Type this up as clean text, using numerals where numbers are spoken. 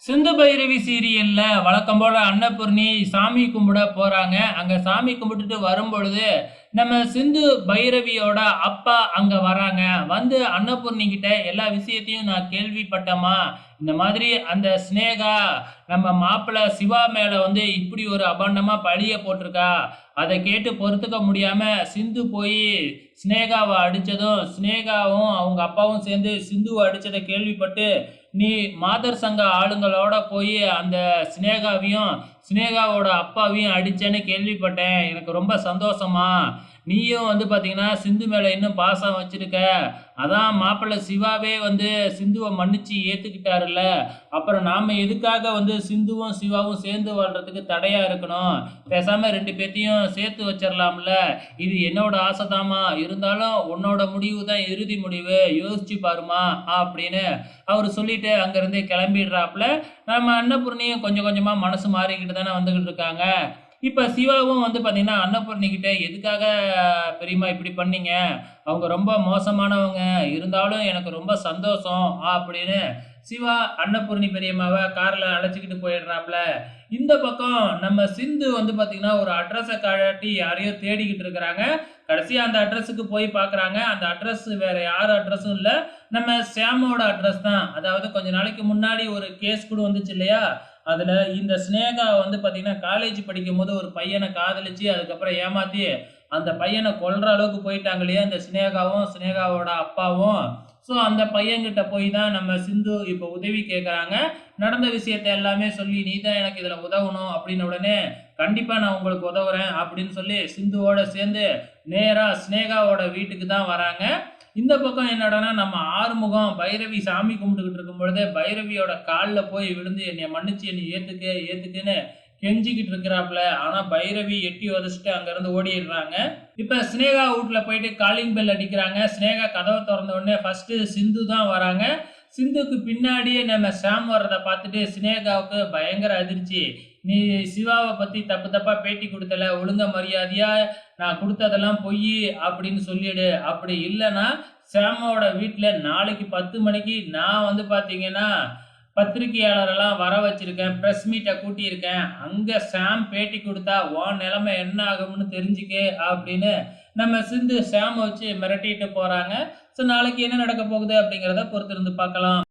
சிந்து பைரவி சீரியல்ல வழக்கம் போல அன்னபூர்ணி சாமி கும்பிட போறாங்க. அங்க சாமி கும்பிட்டுட்டு வரும்பொழுது, நம்ம சிந்து பைரவியோட அப்பா அங்க வராங்க. வந்து அன்னபூர்ணி கிட்ட எல்லா விஷயத்தையும் நான் கேள்விப்பட்டேம்மா. இந்த மாதிரி அந்த சினேகா நம்ம மாப்பிள சிவா மேல வந்து இப்படி ஒரு அபாண்டமா பழிய போட்டிருக்கா. அத கேட்டு பொறுத்துக்க முடியாம சிந்து போயி சினேகாவ அடிச்சதும், சினேகாவும் அவங்க அப்பாவும் சேர்ந்து சிந்துவ அடிச்சத கேள்விப்பட்டு, நீ மாதர் சங்க ஆளுங்களோட போய் அந்த சினேகாவையும், சினேகாவோட அப்பாவையும் அடிச்சேன்னு கேள்விப்பட்டேன். எனக்கு ரொம்ப சந்தோஷம்மா. நீயும் வந்து பார்த்தீங்கன்னா, சிந்து மேல இன்னும் பாசம் வச்சிருக்க. அதான் மாப்பிள்ளை சிவாவே வந்து சிந்துவ மன்னிச்சு ஏத்துக்கிட்டாருல்ல. அப்புறம் நாம எதுக்காக வந்து சிந்துவும், சிவாவும் சேர்ந்து வாழ்றதுக்கு தடையா இருக்கணும்? பேசாம 2 பேத்தையும் சேர்த்து வச்சிரலாம்ல. இது என்னோட ஆசைதாம்மா. இருந்தாலும் உன்னோட முடிவு தான் இறுதி முடிவு. யோசிச்சு பாரும்மா அப்படின்னு அவரு சொல்லிட்டு அங்கருந்து கிளம்பிடுறாப்புல. நம்ம அன்னபூர்ணியும் கொஞ்சம் கொஞ்சமா மனசு மாறிக்கிட்டு தானே வந்துகிட்டு இருக்காங்க. இப்ப சிவாவும் வந்து பார்த்தீங்கன்னா, அன்னபூர்ணி கிட்ட எதுக்காக பெரியம்மா இப்படி பண்ணீங்க? அவங்க ரொம்ப மோசமானவங்க. இருந்தாலும் எனக்கு ரொம்ப சந்தோஷம் அப்படின்னு சிவா அன்னபூர்ணி பெரியம்மாவ கார்ல அழைச்சுக்கிட்டு போயிடுறாப்புல. இந்த பக்கம் நம்ம சிந்து வந்து பார்த்தீங்கன்னா, ஒரு அட்ரஸ காட்டி யாரையோ தேடிக்கிட்டு இருக்கிறாங்க. கடைசியா அந்த அட்ரஸுக்கு போய் பார்க்குறாங்க. அந்த அட்ரஸ் வேற யார் அட்ரஸும் இல்ல. நம்ம ஷியாமோட அட்ரஸ் தான். அதாவது கொஞ்ச நாளைக்கு முன்னாடி ஒரு கேஸ் கூட வந்துச்சு இல்லையா? அதுல இந்த சினேகா வந்து பார்த்தீங்கன்னா, காலேஜ் படிக்கும்போது ஒரு பையன காதலிச்சு, அதுக்கப்புறம் ஏமாத்தி, அந்த பையன கொல்ற அளவுக்கு போயிட்டாங்க இல்லையா? இந்த சினேகாவும், சினேகாவோட அப்பாவும். ஸோ அந்த பையன்கிட்ட போய் தான் நம்ம சிந்து இப்போ உதவி கேட்குறாங்க. நடந்த விஷயத்த எல்லாமே சொல்லி, "நீ தான் எனக்கு இதுல உதவணும்" அப்படின்ன உடனே, "கண்டிப்பா நான் உங்களுக்கு உதவுறேன்" அப்படின்னு சொல்லி சிந்துவோட சேர்ந்து நேரா சினேகாவோட வீட்டுக்கு தான் வராங்க. இந்த பக்கம் என்னடான்னா, நம்ம ஆறுமுகம் பைரவி சாமி கும்பிட்டுக்கிட்டு இருக்கும்பொழுது, பைரவியோட கால்ல போய் விழுந்து, "என்னைய மன்னிச்சு என்னைய ஏத்துக்கு, ஏத்துக்குன்னு" கெஞ்சிக்கிட்டு இருக்கிறாப்புல. ஆனா பைரவி எட்டி உதைச்சுட்டு அங்கருந்து ஓடிடுறாங்க. இப்ப சினேகா வூட்ல போயிட்டு காலிங் பெல் அடிக்கிறாங்க. சினேகா கதவ தொறந்த உடனே ஃபர்ஸ்ட்டு சிந்து தான் வராங்க. சிந்துக்கு பின்னாடியே நம்ம ஷாம் வர்றத பார்த்துட்டு சினேகாவுக்கு பயங்கர அதிர்ச்சி. "நீ சிவாவ பத்தி தப்பு தப்பா பேட்டி குடுத்தல, ஒழுங்கா மரியாதையா நான் குடுத்ததெல்லாம் பொய்யி அப்படின்னு சொல்லிடு. அப்படி இல்லன்னா, ஷாமோட வீட்ல நாளைக்கு 10 மணிக்கு நான் வந்து பார்த்தீங்கன்னா, பத்திரிக்கையாளரெல்லாம் வர வச்சிருக்கேன். பிரஸ் மீட்ட கூட்டியிருக்கேன். அங்க ஷாம் பேட்டி குடுத்தா, உன் நிலைமை என்ன ஆகும்னு தெரிஞ்சுக்க" அப்படின்னு நம்ம சிந்து ஷாம வச்சு மிரட்டிட்டு போறாங்க. ஸோ நாளைக்கு என்ன நடக்க போகுது அப்படிங்கிறத பொறுத்திருந்து பார்க்கலாம்.